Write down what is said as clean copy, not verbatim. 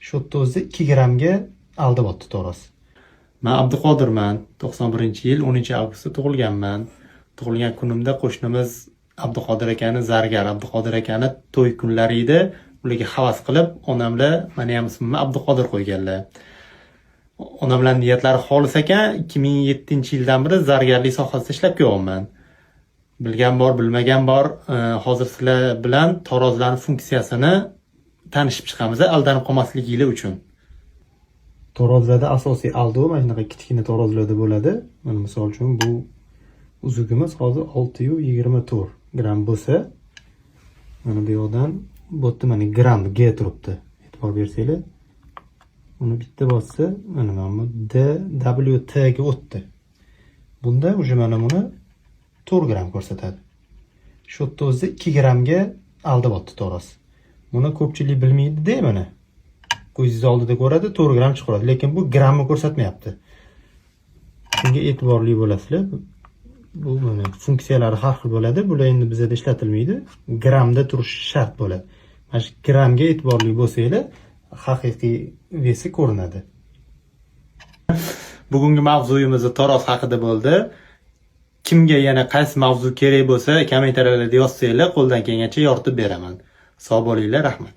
Shu yerda o'zi 2 grammga aldab o'tdi to'g'risi. Men Abduqodirman. 91-yil 10-avgustda tug'ilganman. Tug'ilgan kunimda qo'shnimiz Abduqodir akani zargar, Abduqodir akani to'y kunlari edi. Ularga havas qilib, onamlar meni ham ismimni Abduqodir qo'yganlar. Onamlar niyatlari xolis ekan, 2007-yildan beri zargarlik sohasida ishlab kelyapman. Bilgan bor, bilmagan bor. Hozir sizlar bilan tarozlarning funksiyasini tanishib chiqamiz, aldanib qolmasligingiz uchun. Tarozlarda asosiy aldo mana shunaqa kichkina tarozlarda bo'ladi. Mana misol uchun bu uzugimiz hozir 624 gram bo'lsa, mana bu yoqdan bu yerda mana gram G turibdi. E'tibor bersanglar. Uni bitta bossa, mana bu DWT ga o'tdi. Bunda uje mana buni 4 gram ko'rsatadi. Shu yerda o'zi 2 gramga aldab o'tdi to'g'risi. Buni ko'pchilik bilmaydi-da mana. Ko'zingiz oldida ko'radi, 4 gram chiqaradi, lekin bu gramni ko'rsatmayapti. Shunga e'tiborli bo'lasizlar. Bu mana funksiyalari har xil bo'ladi. Bular endi bizda ishlatilmaydi. Gramda turishi shart bo'ladi. Mana shu gramga e'tiborli bo'lsanglar, haqiqiy vesi ko'rinadi. Bugungi mavzuyimiz taroz haqida bo'ldi. Kimga yana qaysi mavzu kerak bo'lsa, kommentariylarda yozsanglar, qo'ldan kelgancha yoritib beraman. Sog' bo'linglar, rahmat.